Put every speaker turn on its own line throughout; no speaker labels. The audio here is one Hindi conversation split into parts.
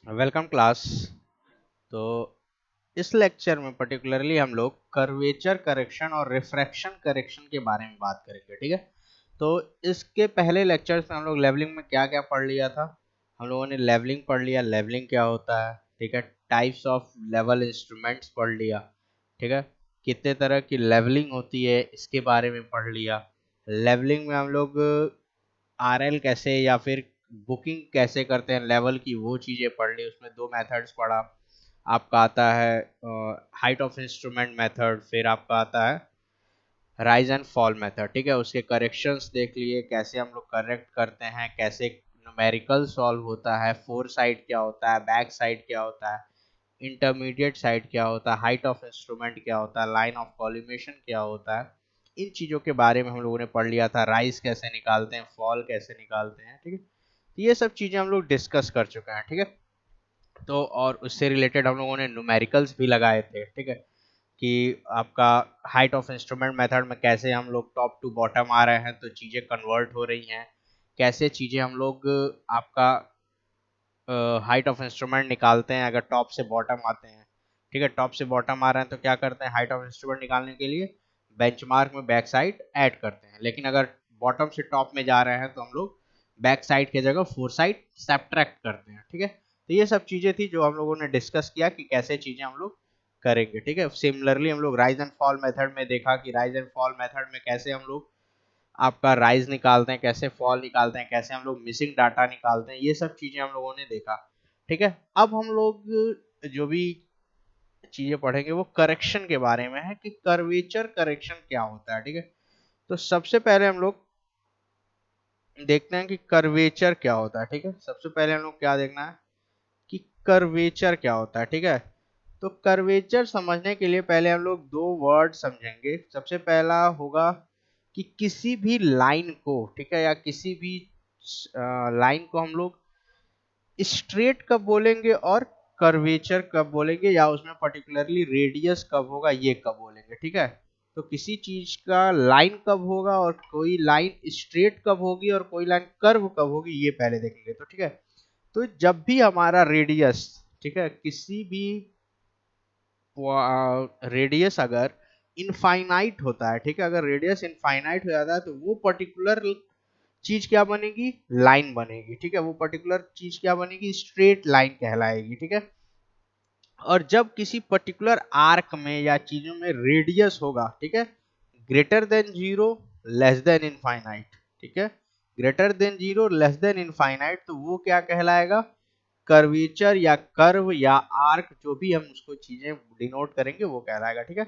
Welcome class. तो इस लेक्चर में पर्टिकुलरली हम लोग कर्वेचर करेक्शन और रिफ्रैक्शन करेक्शन के बारे में बात करेंगे। ठीक है। तो इसके पहले लेक्चर्स में हम लोग लेवलिंग में क्या क्या पढ़ लिया था। हम लोगों ने लेवलिंग पढ़ लिया, लेवलिंग क्या होता है। ठीक है। टाइप्स ऑफ लेवल इंस्ट्रूमेंट्स पढ़ लिया। ठीक है। कितने तरह की लेवलिंग होती है इसके बारे में पढ़ लिया। लेवलिंग में हम लोग आरएल कैसे या फिर बुकिंग कैसे करते हैं लेवल की, वो चीज़ें पढ़ ली। उसमें दो मेथड्स पढ़ा। आपका आता है हाइट ऑफ इंस्ट्रूमेंट मेथड, फिर आपका आता है राइज एंड फॉल मेथड। ठीक है। उसके करेक्शंस देख लिए, कैसे हम लोग करेक्ट करते हैं, कैसे न्यूमेरिकल सॉल्व होता है, फोर साइड क्या होता है, बैक साइड क्या होता है, इंटरमीडिएट साइड क्या होता है, हाइट ऑफ इंस्ट्रूमेंट क्या होता है, लाइन ऑफ कॉलिमेशन क्या होता है। इन चीज़ों के बारे में हम लोगों ने पढ़ लिया था। राइज कैसे निकालते हैं, फॉल कैसे निकालते हैं। ठीक है। तो ये सब चीज़ें हम लोग डिस्कस कर चुके हैं। ठीक है। तो और उससे रिलेटेड हम लोगों ने न्यूमेरिकल्स भी लगाए थे। ठीक है। कि आपका हाइट ऑफ इंस्ट्रूमेंट मेथड में कैसे हम लोग टॉप टू बॉटम आ रहे हैं तो चीज़ें कन्वर्ट हो रही हैं, कैसे चीज़ें हम लोग आपका हाइट ऑफ इंस्ट्रूमेंट निकालते हैं अगर टॉप से बॉटम आते हैं। ठीक है। टॉप से बॉटम आ रहे हैं तो क्या करते हैं, हाइट ऑफ इंस्ट्रूमेंट निकालने के लिए बेंचमार्क में बैक साइड ऐड करते हैं। लेकिन अगर बॉटम से टॉप में जा रहे हैं तो हम लोग बैक साइड की जगह फोर साइड सब्ट्रैक्ट करते हैं। ठीक है। तो ये सब चीज़ें थी जो हम लोगों ने डिस्कस किया कि कैसे चीज़ें हम लोग करेंगे। ठीक है। सिमिलरली हम लोग राइज एंड फॉल मेथड में देखा कि राइज एंड फॉल मेथड में कैसे हम लोग आपका राइज निकालते हैं, कैसे फॉल निकालते हैं, कैसे हम लोग मिसिंग डाटा निकालते हैं। ये सब चीजें हम लोगों ने देखा। ठीक है। अब हम लोग जो भी चीजें पढ़ेंगे वो करेक्शन के बारे में है कि कर्वेचर करेक्शन क्या होता है। ठीक है। तो सबसे पहले हम लोग देखते हैं कि कर्वेचर क्या होता है। ठीक है। सबसे पहले हम लोग क्या देखना है कि कर्वेचर क्या होता है। ठीक है। तो कर्वेचर समझने के लिए पहले हम लोग दो वर्ड समझेंगे। सबसे पहला होगा कि किसी भी लाइन को, ठीक है, या किसी भी लाइन को हम लोग स्ट्रेट कब बोलेंगे और कर्वेचर कब बोलेंगे, या उसमें पर्टिकुलरली रेडियस कब होगा ये कब बोलेंगे। ठीक है। तो किसी चीज का लाइन कब होगा और कोई लाइन स्ट्रेट कब होगी और कोई लाइन कर्व कब होगी ये पहले देखेंगे। तो ठीक है। तो जब भी हमारा रेडियस, ठीक है, किसी भी रेडियस अगर इनफाइनाइट होता है, ठीक है, अगर रेडियस इनफाइनाइट हो जाता है तो वो पर्टिकुलर चीज क्या बनेगी, लाइन बनेगी। ठीक है। वो पर्टिकुलर चीज क्या बनेगी, स्ट्रेट लाइन कहलाएगी। ठीक है। और जब किसी पर्टिकुलर आर्क में या चीजों में रेडियस होगा, ठीक है, greater than zero, less than infinite, ठीक है, greater than zero, less than infinite, तो वो क्या कहलाएगा, कर्वेचर या कर्व या आर्क, जो भी हम उसको चीजें डिनोट करेंगे वो कहलाएगा। ठीक है।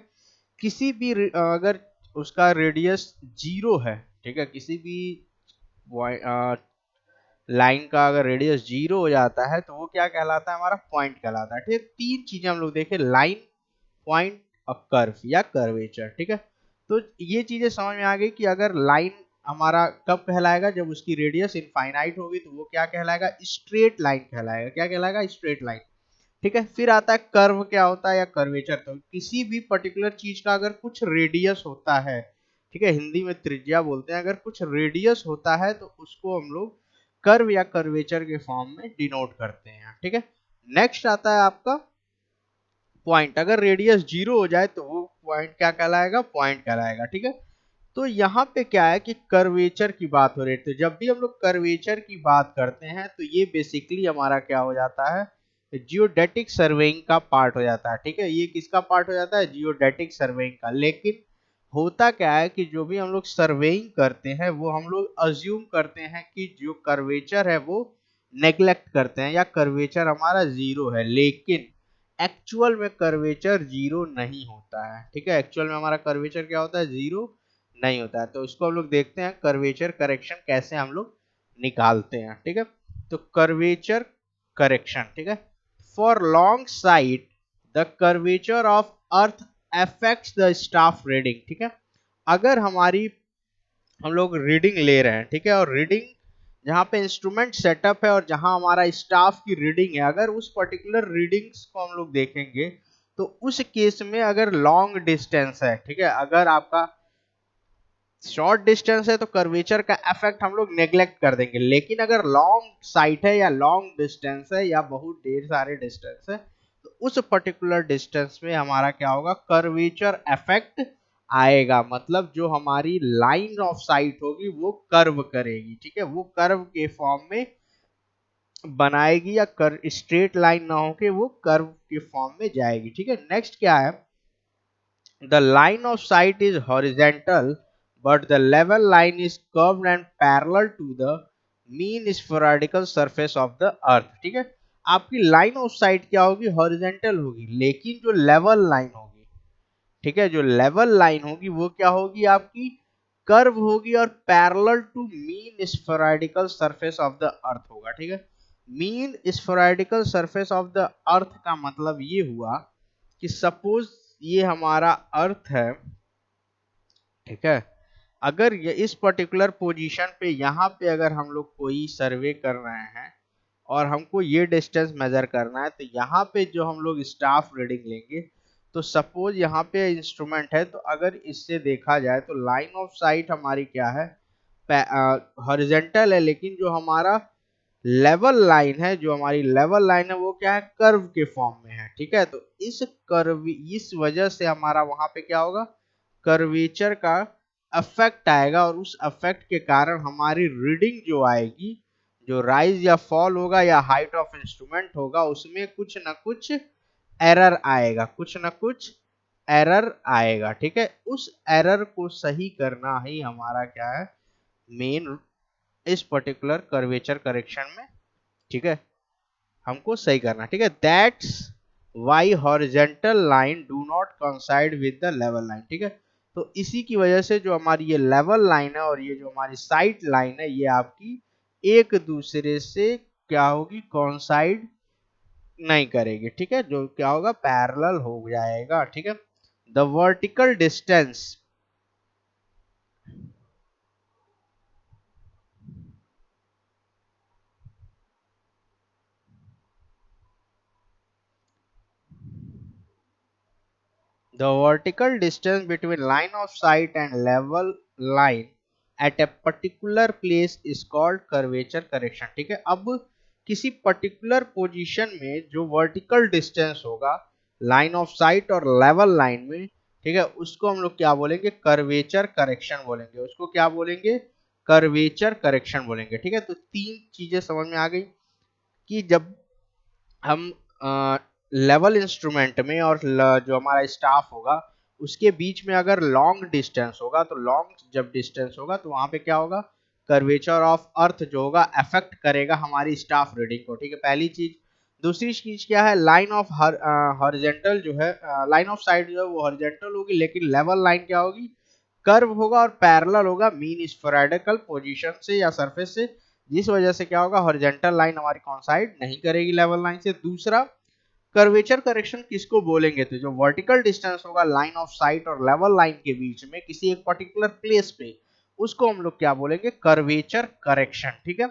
किसी भी अगर उसका रेडियस जीरो है, ठीक है, किसी भी लाइन का अगर रेडियस जीरो हो जाता है तो वो क्या कहलाता है, हमारा पॉइंट कहलाता है। ठीक है। तीन चीजें हम लोग देखे, लाइन, पॉइंट और कर्व या कर्वेचर। ठीक है। तो ये चीजें समझ में आ गई कि अगर लाइन हमारा कब कहलाएगा, जब उसकी रेडियस इनफाइनाइट होगी तो वो क्या कहलाएगा, स्ट्रेट लाइन कहलाएगा। क्या कहलाएगा, स्ट्रेट लाइन। ठीक है। फिर आता है कर्व, क्या होता है, या कर्वेचर। तो किसी भी पर्टिकुलर चीज का अगर कुछ रेडियस होता है, ठीक है, हिंदी में त्रिज्या बोलते हैं, अगर कुछ रेडियस होता है तो उसको हम लोग कर्व या कर्वेचर के फॉर्म में डिनोट करते हैं। ठीक है। नेक्स्ट आता है आपका पॉइंट। अगर रेडियस जीरो हो जाए तो वो पॉइंट क्या कहलाएगा, पॉइंट कहलाएगा। ठीक है। तो यहाँ पे क्या है कि कर्वेचर की बात हो रही है, तो जब भी हम लोग कर्वेचर की बात करते हैं तो ये बेसिकली हमारा क्या हो जाता है, जियोडेटिक सर्वेइंग का पार्ट हो जाता है। ठीक है। ये किसका पार्ट हो जाता है, जियोडेटिक सर्वेइंग का। लेकिन होता क्या है कि जो भी हम लोग सर्वेइंग करते हैं वो हम लोग अज्यूम करते हैं कि जो कर्वेचर है वो नेग्लेक्ट करते हैं, या कर्वेचर हमारा जीरो है। लेकिन एक्चुअल में कर्वेचर जीरो नहीं होता है। ठीक है। एक्चुअल में हमारा कर्वेचर क्या होता है, जीरो नहीं होता है। तो इसको हम लोग देखते हैं कर्वेचर करेक्शन कैसे हम लोग निकालते हैं। ठीक है। तो कर्वेचर करेक्शन, ठीक है, for long side the curvature of earth affects the staff reading. ठीक है। अगर हमारी हम लोग रीडिंग ले रहे हैं, ठीक है, और रीडिंग जहाँ पे इंस्ट्रूमेंट सेटअप है और जहाँ हमारा स्टाफ की रीडिंग है, अगर उस पर्टिकुलर रीडिंग्स को हम लोग देखेंगे तो उस केस में अगर लॉन्ग डिस्टेंस है, ठीक है, अगर आपका शॉर्ट डिस्टेंस है तो कर्वेचर का इफेक्ट हम लोग नेग्लेक्ट कर देंगे, लेकिन अगर लॉन्ग साइट है या लॉन्ग डिस्टेंस है या बहुत ढेर सारे डिस्टेंस है तो उस पर्टिकुलर डिस्टेंस में हमारा क्या होगा, कर्वेचर इफेक्ट आएगा। मतलब जो हमारी लाइन ऑफ साइट होगी वो कर्व करेगी, ठीक है, वो कर्व के फॉर्म में बनाएगी या कर स्ट्रेट लाइन ना होके वो कर्व के फॉर्म में जाएगी, ठीक है। नेक्स्ट क्या है, the line of sight is horizontal, but the level line is curved and parallel to the mean spherical surface of the earth, ठीक है। आपकी लाइन ऑफ साइट क्या होगी, हॉरिजेंटल होगी, लेकिन जो लेवल लाइन होगी, ठीक है, जो लेवल लाइन होगी वो क्या होगी, आपकी कर्व होगी और parallel to mean spherical surface of the earth होगा, ठीक है। Mean spherical surface of the earth का मतलब ये हुआ कि सपोज ये हमारा अर्थ है, ठीक है, अगर ये इस पर्टिकुलर पोजीशन पे यहाँ पे अगर हम लोग कोई सर्वे कर रहे हैं और हमको ये डिस्टेंस मेजर करना है, तो यहाँ पे जो हम लोग स्टाफ रीडिंग लेंगे, तो सपोज यहाँ पे इंस्ट्रूमेंट है, तो अगर इससे देखा जाए तो लाइन ऑफ साइट हमारी क्या है, हॉरिजेंटल है, लेकिन जो हमारा लेवल लाइन है, जो हमारी लेवल लाइन है वो क्या है, कर्व के फॉर्म में है, ठीक है। तो इस कर्व, इस वजह से हमारा वहां पे क्या होगा, कर्वेचर का अफेक्ट आएगा, और उस अफेक्ट के कारण हमारी रीडिंग जो आएगी, जो राइज या फॉल होगा या हाइट ऑफ इंस्ट्रूमेंट होगा, उसमें कुछ ना कुछ एरर आएगा, कुछ ना कुछ एरर आएगा, ठीक है। उस एरर को सही करना ही हमारा क्या है, मेन इस पर्टिकुलर कर्वेचर करेक्शन में, ठीक है, हमको सही करना, ठीक है। That's why horizontal line do not coincide with the level line, ठीक है। तो इसी की वजह से जो हमारी ये लेवल लाइन है और ये जो हमारी साइट लाइन है, ये आपकी एक दूसरे से क्या होगी, कोइंसाइड नहीं करेगी, ठीक है, जो क्या होगा, पैरेलल हो जाएगा, ठीक है। The vertical distance, the vertical distance between line of sight and level line at a particular place is called curvature correction, ठीक है। अब किसी पर्टिकुलर पोजीशन में जो वर्टिकल डिस्टेंस होगा लाइन ऑफ साइट और लेवल लाइन में, ठीक है, उसको हम लोग क्या बोलेंगे, कर्वेचर करेक्शन बोलेंगे, उसको क्या बोलेंगे, कर्वेचर करेक्शन बोलेंगे, ठीक है। तो तीन चीजें समझ में आ गई कि जब हम लेवल इंस्ट्रूमेंट में और जो हमारा स्टाफ होगा उसके बीच में अगर लॉन्ग डिस्टेंस होगा, तो लॉन्ग जब डिस्टेंस होगा तो वहां पे क्या होगा, कर्वेचर ऑफ अर्थ जो होगा अफेक्ट करेगा हमारी स्टाफ रीडिंग को, ठीक है, पहली चीज। दूसरी चीज क्या है, लाइन ऑफ हॉरिजेंटल जो है, लाइन ऑफ साइड जो है वो हॉरिजेंटल होगी, लेकिन लेवल लाइन क्या होगी, कर्व होगा और पैरेलल होगा मीन स्फेरिकल पोजीशन से या सरफेस से, जिस वजह से क्या होगा, हॉरिजेंटल लाइन हमारी कोइंसाइड नहीं करेगी लेवल लाइन से। दूसरा, कर्वेचर करेक्शन किसको बोलेंगे, तो जो वर्टिकल डिस्टेंस होगा लाइन ऑफ साइट और लेवल लाइन के बीच में किसी एक पर्टिकुलर प्लेस पे, उसको हम लोग क्या बोलेंगे, कर्वेचर करेक्शन, ठीक है।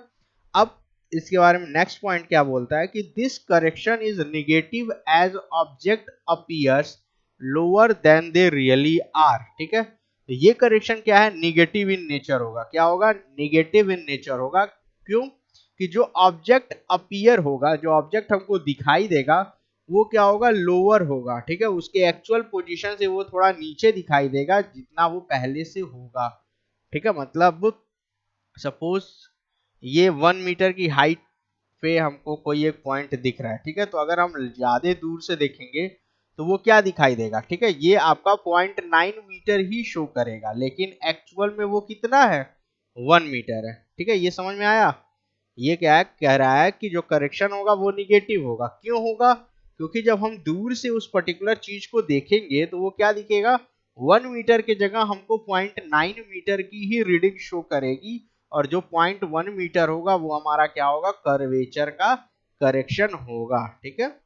अब इसके बारे में नेक्स्ट पॉइंट क्या बोलता है कि this correction is negative as object appears lower than they really are, ठीक है। तो ये करेक्शन क्या है, निगेटिव इन नेचर होगा, क्या होगा, निगेटिव इन नेचर होगा। क्यों, कि जो ऑब्जेक्ट अपीयर होगा, जो ऑब्जेक्ट हमको दिखाई देगा वो क्या होगा, लोअर होगा, ठीक है, उसके एक्चुअल पोजीशन से वो थोड़ा नीचे दिखाई देगा जितना वो पहले से होगा, ठीक है। मतलब सपोज ये 1 मीटर की हाइट पे हमको कोई एक पॉइंट दिख रहा है, ठीक है, तो अगर हम ज्यादा दूर से देखेंगे तो वो क्या दिखाई देगा, ठीक है, ये आपका 0.9 मीटर ही शो करेगा, लेकिन एक्चुअल में वो कितना है, 1 मीटर है, ठीक है। ये समझ में आया, ये क्या है, कह रहा है कि जो करेक्शन होगा वो निगेटिव होगा। क्यों होगा, क्योंकि जब हम दूर से उस पर्टिकुलर चीज को देखेंगे तो वो क्या दिखेगा, 1 मीटर की जगह हमको 0.9 मीटर की ही रीडिंग शो करेगी, और जो 0.1 मीटर होगा वो हमारा क्या होगा, कर्वेचर का करेक्शन होगा, ठीक है।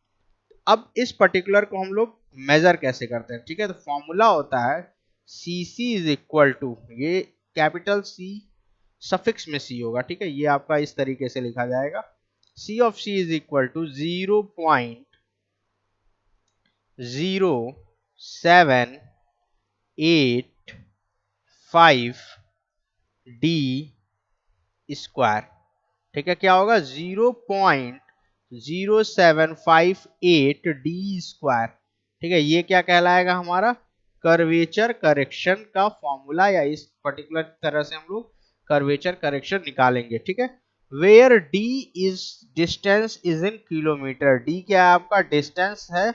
अब इस पर्टिकुलर को हम लोग मेजर कैसे करते हैं, ठीक है, तो फॉर्मूला होता है सी सी इज इक्वल टू, ये कैपिटल सी सफिक्स में सी होगा, ठीक है, ये आपका इस तरीके से लिखा जाएगा, C of C is equal to 0.0785 D square, ठीक है, क्या होगा 0.0758 डी स्क्वायर, ठीक है। ये क्या कहलाएगा हमारा कर्वेचर करेक्शन का फॉर्मूला, या इस पर्टिकुलर तरह से हम लोग कर्वेचर करेक्शन निकालेंगे, ठीक है। Where d is distance is in kilometer, d क्या आपका डिस्टेंस है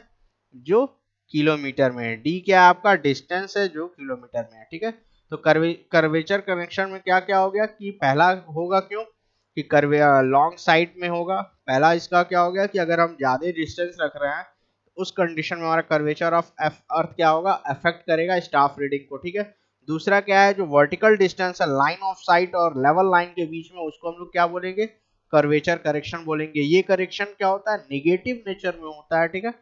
जो किलोमीटर में है, डी क्या आपका डिस्टेंस है जो किलोमीटर में है, ठीक है। तो कर्वेचर करेक्शन में क्या क्या हो गया कि पहला होगा क्यों कि कर्वे लॉन्ग साइड में होगा, पहला इसका क्या हो गया कि अगर हम ज्यादा डिस्टेंस रख रहे हैं तो उस कंडीशन में हमारा कर्वेचर ऑफ अर्थ क्या होगा अफेक्ट करेगा स्टाफ रीडिंग को, ठीक है। दूसरा क्या है जो वर्टिकल डिस्टेंस है लाइन ऑफ साइट और लेवल लाइन के बीच में, उसको हम लोग क्या बोलेंगे कर्वेचर करेक्शन बोलेंगे। ये करेक्शन क्या होता है नेगेटिव नेचर में होता है, ठीक है।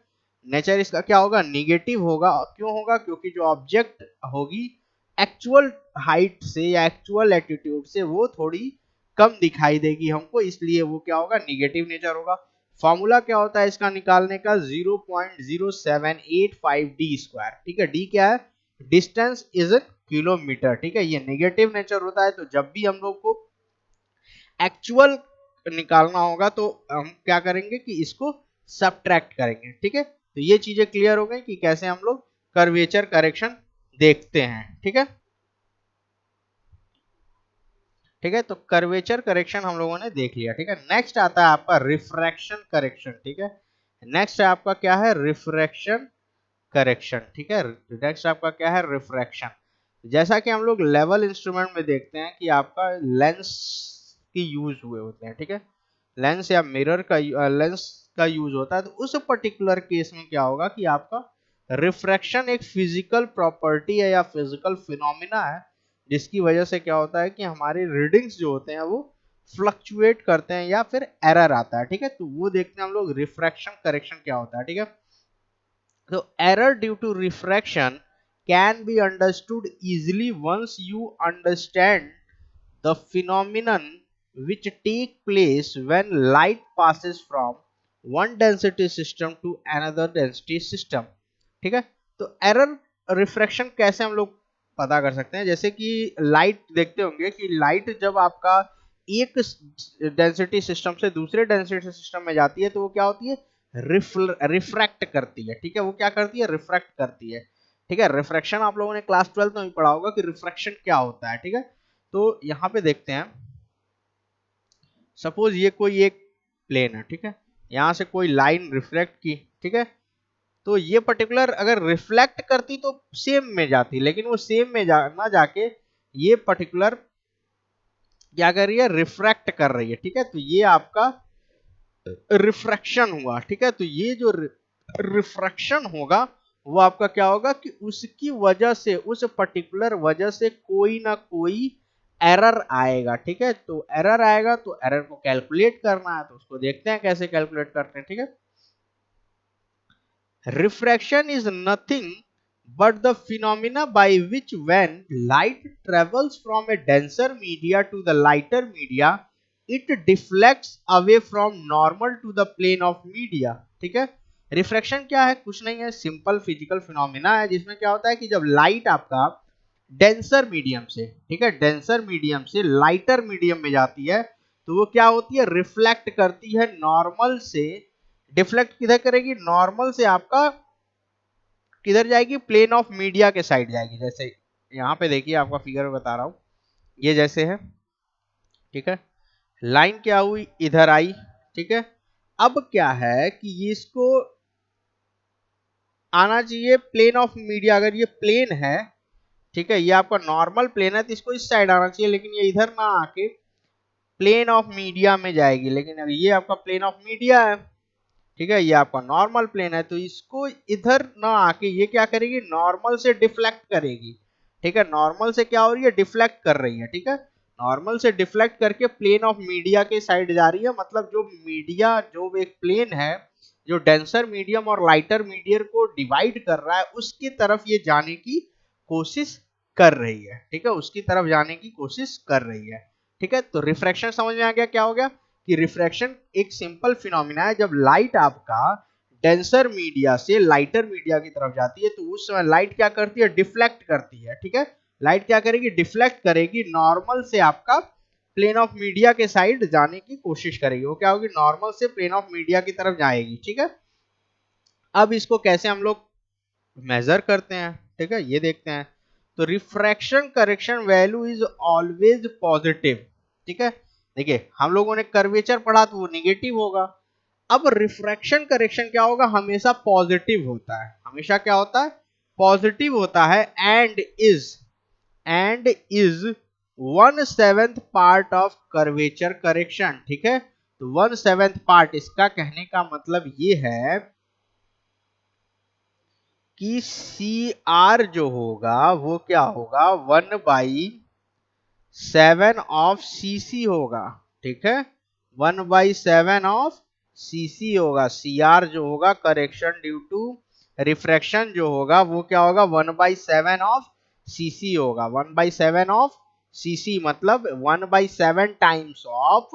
नेचर इसका क्या होगा निगेटिव होगा, क्यों होगा क्योंकि जो ऑब्जेक्ट होगी एक्चुअल हाइट से या एक्चुअल एटीट्यूड से वो थोड़ी कम दिखाई देगी हमको, इसलिए वो क्या होगा निगेटिव नेचर होगा। फॉर्मूला क्या होता है इसका निकालने का 0.0785 डी स्क्वायर, ठीक है। डी क्या है डिस्टेंस इज किलोमीटर, ठीक है। ये नेगेटिव नेचर होता है, तो जब भी हम लोग को एक्चुअल निकालना होगा तो हम क्या करेंगे कि इसको सब्ट्रैक्ट करेंगे, ठीक है। तो ये चीजें क्लियर हो गई कि कैसे हम लोग कर्वेचर करेक्शन देखते हैं, ठीक है। ठीक है, तो कर्वेचर करेक्शन हम लोगों ने देख लिया, ठीक है। नेक्स्ट आता है आपका रिफ्रैक्शन करेक्शन, ठीक है। नेक्स्ट है आपका क्या है रिफ्रैक्शन करेक्शन, ठीक है। नेक्स्ट आपका क्या है रिफ्रैक्शन। जैसा कि हम लोग लेवल इंस्ट्रूमेंट में देखते हैं कि आपका लेंस की यूज हुए होते हैं, ठीक है। लेंस या मिरर का लेंस का यूज होता है, तो उस पर्टिकुलर केस में क्या होगा कि आपका रिफ्रैक्शन एक फिजिकल प्रॉपर्टी है या फिजिकल फिनोमिना है, जिसकी वजह से क्या होता है कि हमारे रीडिंग्स जो होते हैं वो फ्लक्चुएट करते हैं या फिर एरर आता है, ठीक है। तो वो देखते हैं हम लोग रिफ्रैक्शन करेक्शन क्या होता है, ठीक है। तो error due to refraction can be understood easily once you understand the phenomenon which take place when light passes from one density system to another density system, ठीक है। तो एरर रिफ्रैक्शन कैसे हम लोग पता कर सकते हैं, जैसे कि लाइट देखते होंगे कि लाइट जब आपका एक डेंसिटी सिस्टम से दूसरे डेंसिटी सिस्टम में जाती है तो वो क्या होती है रिफ्रैक्ट करती है, ठीक है। वो क्या करती है रिफ्रैक्ट करती है, ठीक है। रिफ्रैक्शन आप लोगों ने क्लास 12 में भी पढ़ा होगा कि रिफ्रैक्शन क्या होता है, ठीक है। तो यहाँ पे देखते हैं सपोज ये कोई एक प्लेन है, ठीक है। यहाँ से कोई लाइन रिफ्लेक्ट की, ठीक है। तो ये पर्टिकुलर अगर रिफ्लेक्ट करती तो सेम में जाती, लेकिन वो सेम में ना जाके ये पर्टिकुलर क्या कर रही है रिफ्रैक्ट कर रही है, ठीक है। तो ये आपका रिफ्रैक्शन हुआ, ठीक है। तो ये जो रिफ्रैक्शन होगा वो आपका क्या होगा कि उसकी वजह से उस पर्टिकुलर वजह से कोई ना कोई एरर आएगा, ठीक है। तो एरर आएगा तो एरर को कैलकुलेट करना है, तो उसको देखते हैं कैसे कैलकुलेट करते हैं, ठीक है। Refraction is nothing but the phenomena by which when light travels from a denser media to the lighter media, it deflects away from normal to the plane of media, ठीक है। रिफ्रैक्शन क्या है कुछ नहीं है सिंपल फिजिकल फिनोमिना है, जिसमें क्या होता है कि जब लाइट आपका डेंसर मीडियम से, ठीक है, डेंसर मीडियम से लाइटर मीडियम में जाती है तो वो क्या होती है रिफ्लेक्ट करती है नॉर्मल से, डिफ्लेक्ट किधर करेगी नॉर्मल से आपका किधर जाएगी प्लेन ऑफ मीडिया के साइड जाएगी। जैसे यहाँ पे देखिए आपका फिगर में बता रहा हूं, ये जैसे है, ठीक है। लाइन क्या हुई इधर आई, ठीक है। अब क्या है कि ये इसको आना चाहिए प्लेन ऑफ मीडिया, अगर ये प्लेन है, ठीक है, ये आपका नॉर्मल प्लेन है तो इसको इस साइड आना चाहिए, लेकिन ये इधर ना आके प्लेन ऑफ मीडिया में जाएगी। लेकिन अगर ये आपका प्लेन ऑफ मीडिया है, ठीक है, ये आपका नॉर्मल प्लेन है, तो इसको इधर ना आके ये क्या करेगी नॉर्मल से डिफ्लेक्ट करेगी, ठीक है। नॉर्मल से क्या हो रही है डिफ्लेक्ट कर रही है, ठीक है। नॉर्मल से डिफ्लेक्ट करके प्लेन ऑफ मीडिया के साइड जा रही है, मतलब जो मीडिया जो एक प्लेन है जो डेंसर मीडियम और लाइटर मीडियम को डिवाइड कर रहा है उसकी तरफ ये जाने की कोशिश कर रही है, ठीक है, उसकी तरफ जाने की कोशिश कर रही है, ठीक है। तो रिफ्रैक्शन समझ में आ गया क्या हो गया कि रिफ्रैक्शन एक सिंपल फिनोमिना है, जब लाइट आपका डेंसर मीडिया से लाइटर मीडिया की तरफ जाती है तो उस समय लाइट क्या करती है डिफ्लेक्ट करती है, ठीक है। लाइट क्या करेगी, डिफ्लेक्ट करेगी, नॉर्मल से आपका प्लेन ऑफ मीडिया के साइड जाने की कोशिश करेगी। वो क्या होगी, नॉर्मल से प्लेन ऑफ मीडिया की तरफ जाएगी। ठीक है, अब इसको कैसे हम लोग मेजर करते हैं, ठीक है, ये देखते हैं। तो refraction correction value is always positive. ठीक है, देखिए हम लोगों ने कर्वेचर पढ़ा तो वो निगेटिव होगा। अब रिफ्रैक्शन करेक्शन क्या होगा, हमेशा पॉजिटिव होता है। हमेशा क्या होता है, पॉजिटिव होता है। And is 1/7 part of curvature correction. ठीक है, तो 1/7 पार्ट, इसका कहने का मतलब ये है कि सी आर जो होगा वो क्या होगा, 1/7 ऑफ सी सी होगा। ठीक है, 1/7 ऑफ सी सी होगा। सी आर जो होगा, करेक्शन ड्यू टू रिफ्रैक्शन जो होगा वो क्या होगा, 1/7 ऑफ सी सी होगा। 1/7 ऑफ सी सी मतलब 1/7 टाइम्स ऑफ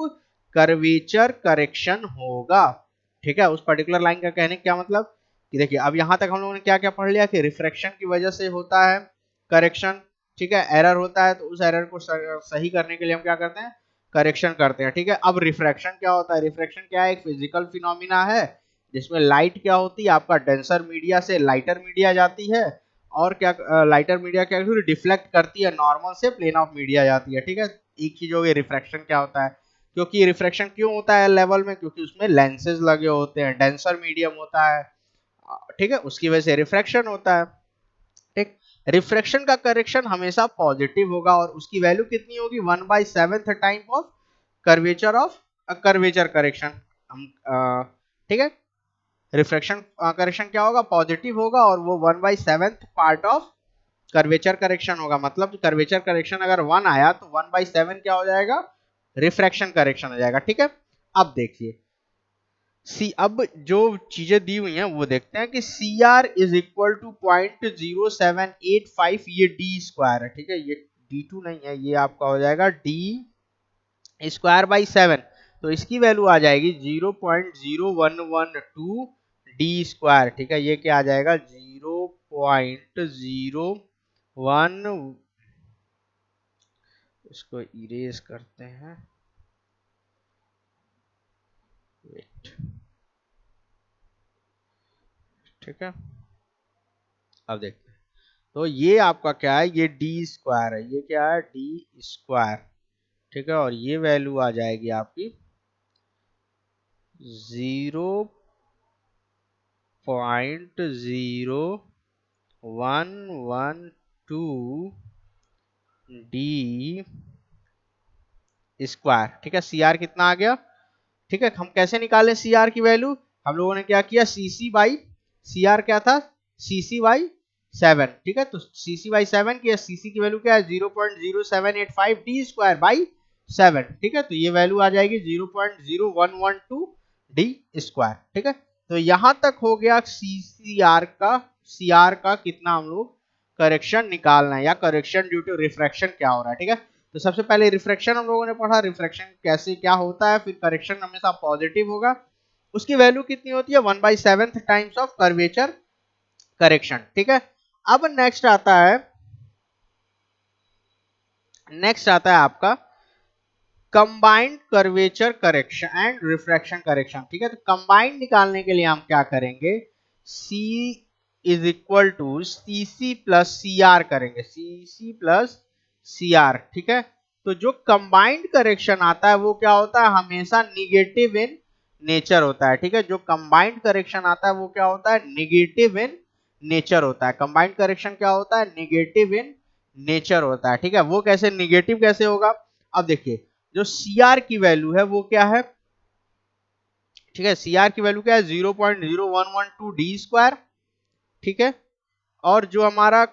कर्वेचर करेक्शन होगा। ठीक है, उस पर्टिकुलर लाइन का कहने क्या मतलब कि देखिए अब यहां तक हम लोगों ने क्या क्या पढ़ लिया कि रिफ्रैक्शन की वजह से होता है करेक्शन। ठीक है, एरर होता है तो उस एरर को सही करने के लिए हम क्या करते हैं, करेक्शन करते हैं। ठीक है, अब रिफ्रैक्शन क्या होता है, रिफ्रैक्शन क्या है, एक फिजिकल फिनोमिना है जिसमें लाइट क्या होती है, आपका डेंसर मीडिया से लाइटर मीडिया जाती है, और क्या लाइटर मीडिया क्या डिफ्लेक्ट करती है, नॉर्मल से प्लेन ऑफ मीडिया जाती है। ठीक है, एक चीज हो गई रिफ्रैक्शन क्या होता है, क्योंकि रिफ्रैक्शन क्यों होता है लेवल में, क्योंकि उसमें लेंसेज लगे होते हैं, डेंसर मीडियम होता है। ठीक है, उसकी वजह से रिफ्रैक्शन होता है। ठीक, रिफ्रैक्शन का करेक्शन हमेशा पॉजिटिव होगा और उसकी वैल्यू कितनी होगी, 1/7 time of curvature of curvature correction. ठीक है, रिफ्रैक्शन करेक्शन क्या होगा, पॉजिटिव होगा और वो 1/7 पार्ट ऑफ कर्वेचर करेक्शन होगा। मतलब कर्वेचर करेक्शन अगर 1 आया तो 1/7 क्या हो जाएगा, रिफ्रैक्शन करेक्शन हो जाएगा। ठीक है, अब देखिए सी, अब जो चीजें दी हुई हैं वो देखते हैं कि C R is equal to 0.0785, ये डी स्क्वायर है। ठीक है, ये D2 नहीं है, ये आपका हो जाएगा डी स्क्वायर बाई 7। तो इसकी वैल्यू आ जाएगी 0.0112 डी स्क्वायर। ठीक है, ये क्या आ जाएगा, 0.01, इसको इरेज करते हैं, वेट। ठीक है, अब देखते हैं। तो ये आपका क्या है, ये डी स्क्वायर है, ये क्या है, डी स्क्वायर। ठीक है, और ये वैल्यू आ जाएगी आपकी 0.0112 डी स्क्वायर। ठीक है, सी आर कितना आ गया। ठीक है, हम कैसे निकालें सी आर की वैल्यू, हम लोगों ने क्या किया, सी सी बाई सी आर क्या था, सी सी बाई 7। ठीक है, तो सी सी बाई 7 की, सी सी की वैल्यू क्या है, 0.0785 डी स्क्वायर बाई 7। ठीक है, तो ये वैल्यू आ जाएगी 0.0112 डी स्क्वायर। ठीक है, तो यहां तक हो गया सी आर का कितना हम लोग करेक्शन निकालना है, या करेक्शन ड्यू टू रिफ्रैक्शन क्या हो रहा है। ठीक है, तो सबसे पहले रिफ्रैक्शन हम लोगों ने पढ़ा, रिफ्रैक्शन कैसे क्या होता है, फिर करेक्शन हमेशा पॉजिटिव होगा, उसकी वैल्यू कितनी होती है, 1/7 टाइम्स ऑफ कर्वेचर करेक्शन। ठीक है, अब नेक्स्ट आता है आपका combined curvature correction and refraction correction. ठीक है, तो कंबाइंड निकालने के लिए हम क्या करेंगे, C is equal to C C plus C R करेंगे, C C plus C are. ठीक है, तो जो कंबाइंड करेक्शन आता है वो क्या होता है, हमेशा निगेटिव इन नेचर होता है। ठीक है, जो कंबाइंड करेक्शन आता है वो क्या होता है, निगेटिव इन नेचर होता है। कंबाइंड करेक्शन क्या होता है, निगेटिव इन नेचर होता है। ठीक है, वो कैसे निगेटिव कैसे होगा, अब देखिए जो सी आर की वैल्यू है वो क्या है, ठीक है, सी आर की वैल्यू क्या है, 0.0112 डी स्क्वायर। ठीक है, और जो हमारा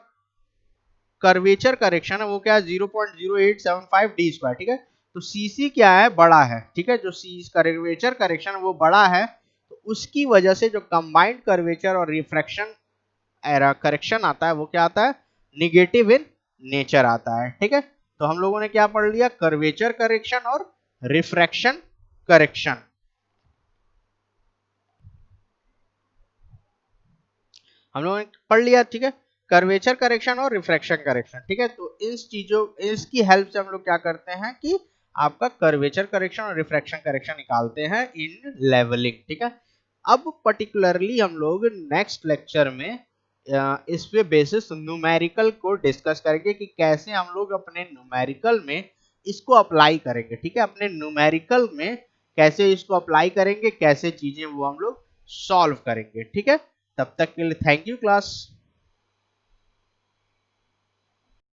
कर्वेचर करेक्शन है वो क्या है, 0.0875 डी स्क्वायर। ठीक है, तो सीसी क्या है, बड़ा है। ठीक है, जो सी कर्वेचर करेक्शन है वो बड़ा है, तो उसकी वजह से जो कंबाइंड कर्वेचर और रिफ्रैक्शन करेक्शन आता है वो क्या आता है, निगेटिव इन नेचर आता है। ठीक है, तो हम लोगों ने क्या पढ़ लिया, कर्वेचर करेक्शन और रिफ्रैक्शन करेक्शन। हम लोगों ने पढ़ लिया। ठीक है, कर्वेचर करेक्शन और रिफ्रैक्शन करेक्शन, ठीक है। तो इस चीजों इसकी हेल्प से हम लोग क्या करते हैं कि आपका कर्वेचर करेक्शन और रिफ्रैक्शन करेक्शन निकालते हैं इन लेवलिंग, ठीक है। अब पर्टिकुलरली हम लोग नेक्स्ट लेक्चर में इस पे बेसिस न्यूमेरिकल को डिस्कस करेंगे कि कैसे हम लोग अपने न्यूमेरिकल में इसको अप्लाई करेंगे, ठीक है। अपने न्यूमेरिकल में कैसे इसको अप्लाई करेंगे, कैसे चीजें वो हम लोग सॉल्व करेंगे, ठीक है। तब तक के लिए थैंक यू क्लास।